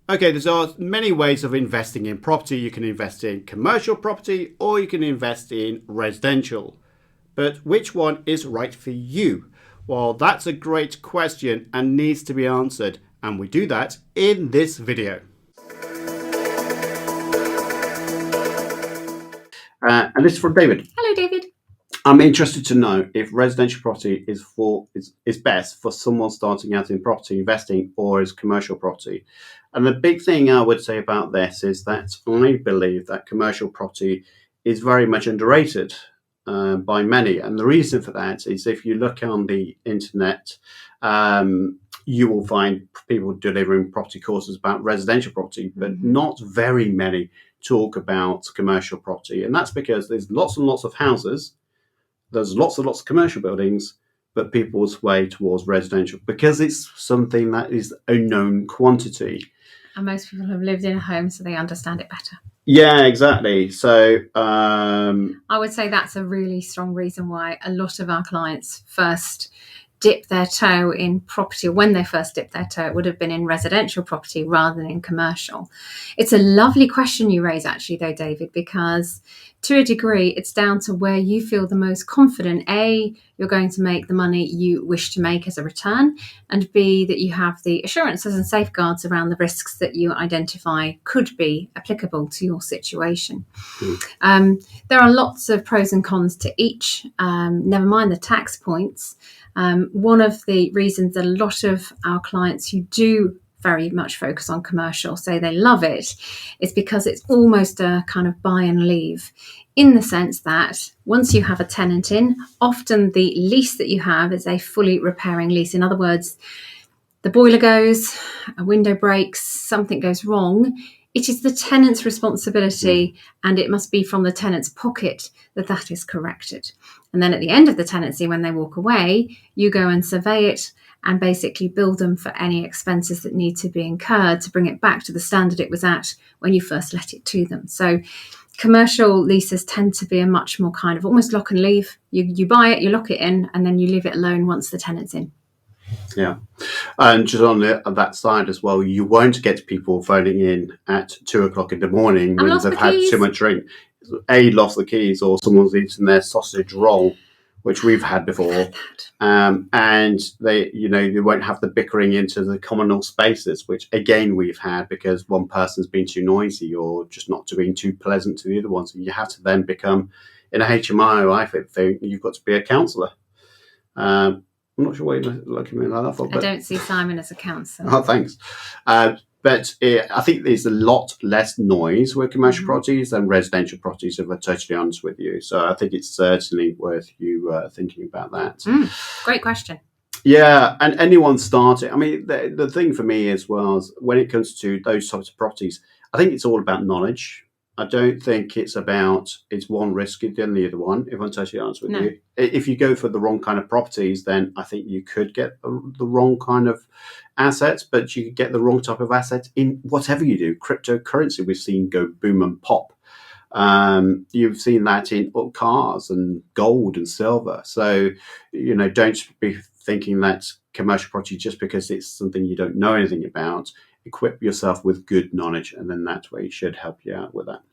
Okay, there are many ways of investing in property. You can invest in commercial property or you can invest in residential. But which one is right for you? Well, that's a great question and needs to be answered. And we do that in this video. And this is from David. Hello, David. I'm interested to know if residential property is best for someone starting out in property investing or is commercial property. And the big thing I would say about this is that I believe that commercial property is very much underrated by many. And the reason for that is if you look on the internet, you will find people delivering property courses about residential property, but not very many talk about commercial property. And that's because there's lots and lots of houses. There's lots and lots of commercial buildings, but people sway towards residential because it's something that is a known quantity. And most people have lived in a home, so they understand it better. Yeah, exactly. So I would say that's a really strong reason why a lot of our clients first dip their toe in property, or when they first dipped their toe, it would have been in residential property rather than in commercial. It's a lovely question you raise, actually, though, David, because to a degree, it's down to where you feel the most confident. A, you're going to make the money you wish to make as a return, and B, that you have the assurances and safeguards around the risks that you identify could be applicable to your situation. There are lots of pros and cons to each, never mind the tax points. One of the reasons that a lot of our clients who do very much focus on commercial say they love it is because it's almost a kind of buy and leave, in the sense that once you have a tenant in, often the lease that you have is a fully repairing lease. In other words, the boiler goes, a window breaks, something goes wrong. It is the tenant's responsibility, and it must be from the tenant's pocket that is corrected. And then at the end of the tenancy, when they walk away, you go and survey it and basically bill them for any expenses that need to be incurred to bring it back to the standard it was at when you first let it to them. So commercial leases tend to be a much more kind of almost lock and leave. You buy it, you lock it in, and then you leave it alone once the tenant's in. Yeah. And just on that side as well, you won't get people phoning in at 2:00 in the morning when they've had too much drink. A, lost the keys, or someone's eaten their sausage roll, which we've had before. And they won't have the bickering into the communal spaces, which again we've had because one person's been too noisy or just not being too pleasant to the other ones. And you have to then become, in a HMO, I think you've got to be a counsellor. I'm not sure what you're looking at me like that for. But I don't see Simon as a counsellor. Oh, thanks. But I think there's a lot less noise with commercial properties than residential properties, if I'm totally honest with you. So I think it's certainly worth you thinking about that. Great question. Yeah, and anyone starting. I mean, the thing for me as well is when it comes to those types of properties, I think it's all about knowledge. I don't think it's one risky than the other one, if I'm totally honest with you. If you go for the wrong kind of properties, then I think you could get the wrong kind of assets, but you could get the wrong type of assets in whatever you do. Cryptocurrency we've seen go boom and pop. You've seen that in cars and gold and silver. So, don't be thinking that commercial property just because it's something you don't know anything about. Equip yourself with good knowledge, and then that way it should help you out with that.